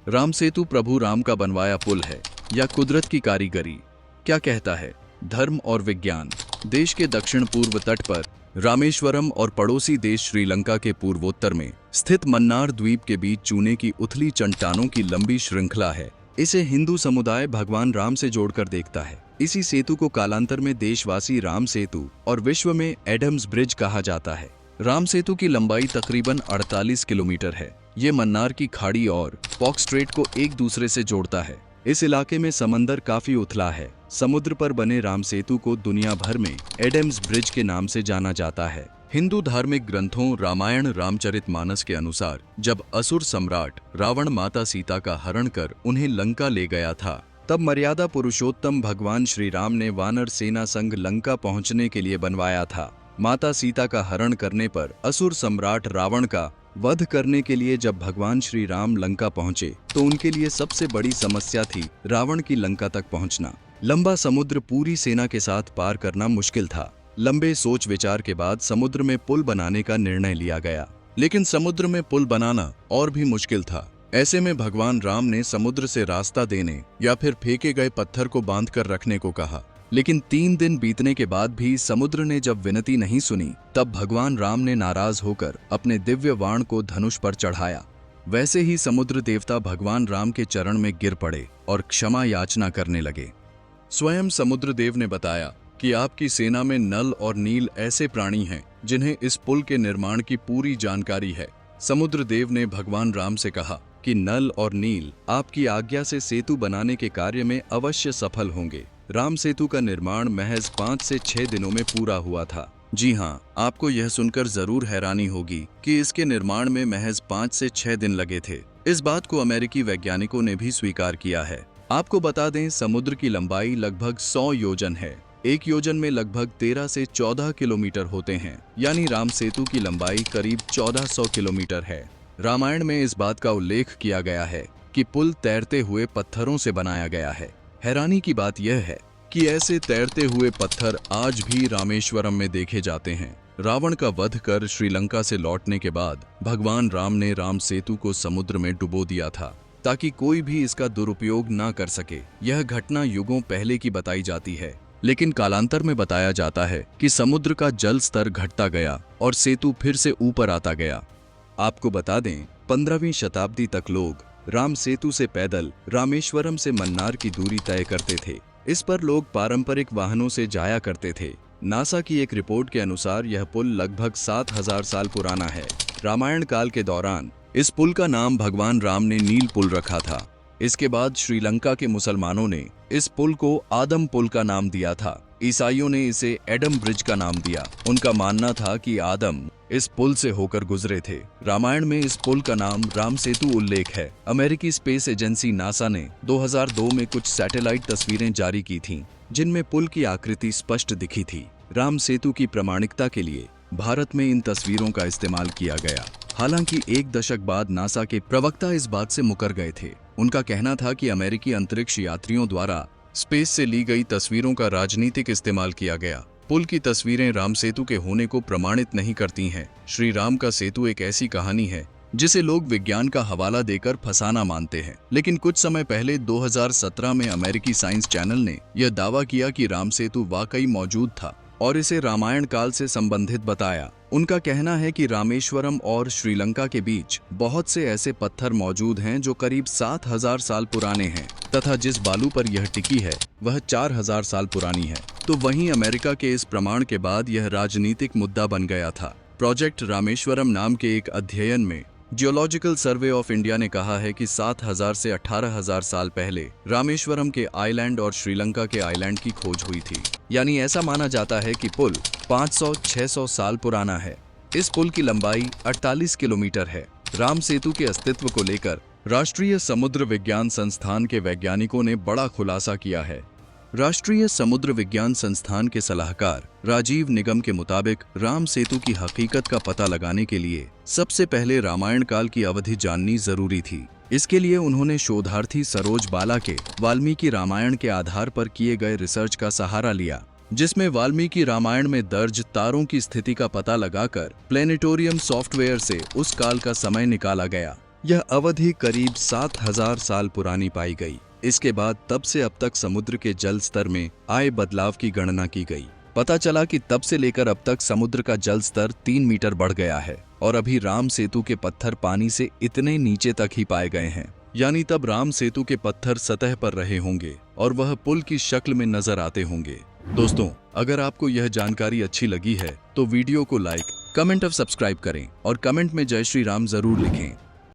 राम सेतु प्रभु राम का बनवाया पुल है या कुदरत की कारीगरी? क्या कहता है धर्म और विज्ञान? देश के दक्षिण पूर्व तट पर रामेश्वरम और पड़ोसी देश श्रीलंका के पूर्वोत्तर में स्थित मन्नार द्वीप के बीच चूने की उथली चट्टानों की लंबी श्रृंखला है। इसे हिंदू समुदाय भगवान राम से जोड़कर देखता है। इसी सेतु को कालांतर में देशवासी राम सेतु और विश्व में एडम्स ब्रिज कहा जाता है। राम सेतु की लंबाई तकरीबन 48 किलोमीटर है। ये मन्नार की खाड़ी और पॉक स्ट्रेट को एक दूसरे से जोड़ता है। इस इलाके में समंदर काफी उथला है। समुद्र पर बने राम सेतु को दुनिया भर में एडम्स ब्रिज के नाम से जाना जाता है। हिंदू धार्मिक ग्रंथों रामायण रामचरितमानस के अनुसार जब असुर सम्राट रावण माता सीता का हरण कर उन्हें लंका ले गया था, तब मर्यादा पुरुषोत्तम भगवान श्री राम ने वानर सेना संग लंका पहुंचने के लिए बनवाया था। माता सीता का हरण करने पर असुर सम्राट रावण का वध करने के लिए जब भगवान श्री राम लंका पहुंचे तो उनके लिए सबसे बड़ी समस्या थी रावण की लंका तक पहुंचना। लंबा समुद्र पूरी सेना के साथ पार करना मुश्किल था। लंबे सोच विचार के बाद समुद्र में पुल बनाने का निर्णय लिया गया, लेकिन समुद्र में पुल बनाना और भी मुश्किल था। ऐसे में भगवान राम ने समुद्र से रास्ता देने या फिर फेंके गए पत्थर को बांध कर रखने को कहा। लेकिन 3 दिन बीतने के बाद भी समुद्र ने जब विनती नहीं सुनी, तब भगवान राम ने नाराज होकर अपने दिव्य बाण को धनुष पर चढ़ाया। वैसे ही समुद्र देवता भगवान राम के चरण में गिर पड़े और क्षमा याचना करने लगे। स्वयं समुद्र देव ने बताया कि आपकी सेना में नल और नील ऐसे प्राणी हैं जिन्हें इस पुल के निर्माण की पूरी जानकारी है। समुद्र देव ने भगवान राम से कहा कि नल और नील आपकी आज्ञा से सेतु बनाने के कार्य में अवश्य सफल होंगे। राम सेतु का निर्माण महज 5 से 6 दिनों में पूरा हुआ था। जी हाँ, आपको यह सुनकर जरूर हैरानी होगी कि इसके निर्माण में महज 5 से 6 दिन लगे थे। इस बात को अमेरिकी वैज्ञानिकों ने भी स्वीकार किया है। आपको बता दें, समुद्र की लंबाई लगभग 100 योजन है। एक योजन में लगभग 13 से 14 किलोमीटर होते हैं, यानी राम सेतु की लंबाई करीब 1400 किलोमीटर है। रामायण में इस बात का उल्लेख किया गया है कि पुल तैरते हुए पत्थरों से बनाया गया है। हैरानी की बात यह है कि ऐसे तैरते हुए पत्थर आज भी रामेश्वरम में देखे जाते हैं। रावण का वध कर श्रीलंका से लौटने के बाद भगवान राम ने राम सेतु को समुद्र में डुबो दिया था ताकि कोई भी इसका दुरुपयोग ना कर सके। यह घटना युगों पहले की बताई जाती है, लेकिन कालांतर में बताया जाता है कि समुद्र का जल स्तर घटता गया और सेतु फिर से ऊपर आता गया। आपको बता दें, 15वीं शताब्दी तक लोग राम सेतु से पैदल रामेश्वरम से मन्नार की दूरी तय करते थे। इस पर लोग पारंपरिक वाहनों से जाया करते थे। नासा की एक रिपोर्ट के अनुसार यह पुल लगभग 7000 साल पुराना है। रामायण काल के दौरान इस पुल का नाम भगवान राम ने नील पुल रखा था। इसके बाद श्रीलंका के मुसलमानों ने इस पुल को आदम पुल का नाम दिया था। ईसाइयों ने इसे एडम ब्रिज का नाम दिया। उनका मानना था कि आदम इस पुल से होकर गुजरे थे। रामायण में इस पुल का नाम राम सेतु उल्लेख है। अमेरिकी स्पेस एजेंसी नासा ने 2002 में कुछ सैटेलाइट तस्वीरें जारी की थीं, जिनमें पुल की आकृति स्पष्ट दिखी थी। राम सेतु की प्रामाणिकता के लिए भारत में इन तस्वीरों का इस्तेमाल किया गया। हालांकि 1 दशक बाद नासा के प्रवक्ता इस बात से मुकर गए थे। उनका कहना था कि अमेरिकी अंतरिक्ष यात्रियों द्वारा स्पेस से ली गई तस्वीरों का राजनीतिक इस्तेमाल किया गया। पुल की तस्वीरें राम सेतु के होने को प्रमाणित नहीं करती हैं। श्री राम का सेतु एक ऐसी कहानी है जिसे लोग विज्ञान का हवाला देकर फसाना मानते हैं। लेकिन कुछ समय पहले 2017 में अमेरिकी साइंस चैनल ने यह दावा किया कि राम सेतु वाकई मौजूद था और इसे रामायण काल से संबंधित बताया। उनका कहना है कि रामेश्वरम और श्रीलंका के बीच बहुत से ऐसे पत्थर मौजूद हैं जो करीब 7000 साल पुराने हैं तथा जिस बालू पर यह टिकी है वह 4000 साल पुरानी है। तो वहीं अमेरिका के इस प्रमाण के बाद यह राजनीतिक मुद्दा बन गया था। प्रोजेक्ट रामेश्वरम नाम के एक अध्ययन में जियोलॉजिकल सर्वे ऑफ इंडिया ने कहा है कि 7000 से 18000 साल पहले रामेश्वरम के आइलैंड और श्रीलंका के आइलैंड की खोज हुई थी। यानी ऐसा माना जाता है कि पुल 500-600 साल पुराना है। इस पुल की लंबाई 48 किलोमीटर है। राम सेतु के अस्तित्व को लेकर राष्ट्रीय समुद्र विज्ञान संस्थान के वैज्ञानिकों ने बड़ा खुलासा किया है। राष्ट्रीय समुद्र विज्ञान संस्थान के सलाहकार राजीव निगम के मुताबिक राम सेतु की हकीकत का पता लगाने के लिए सबसे पहले रामायण काल की अवधि जाननी जरूरी थी। इसके लिए उन्होंने शोधार्थी सरोज बाला के वाल्मीकि रामायण के आधार पर किए गए रिसर्च का सहारा लिया, जिसमें वाल्मीकि रामायण में दर्ज तारों की स्थिति का पता लगाकर प्लेनेटोरियम सॉफ्टवेयर से उस काल का समय निकाला गया। यह अवधि करीब 7000 साल पुरानी पाई गई। इसके बाद तब से अब तक समुद्र के जल स्तर में आए बदलाव की गणना की गई। पता चला कि तब से लेकर अब तक समुद्र का जल स्तर 3 मीटर बढ़ गया है और अभी राम सेतु के पत्थर पानी से इतने नीचे तक ही पाए गए हैं। यानी तब राम सेतु के पत्थर सतह पर रहे होंगे और वह पुल की शक्ल में नजर आते होंगे। दोस्तों, अगर आपको यह जानकारी अच्छी लगी है तो वीडियो को लाइक, कमेंट और सब्सक्राइब करें और कमेंट में जय श्री राम जरूर लिखें।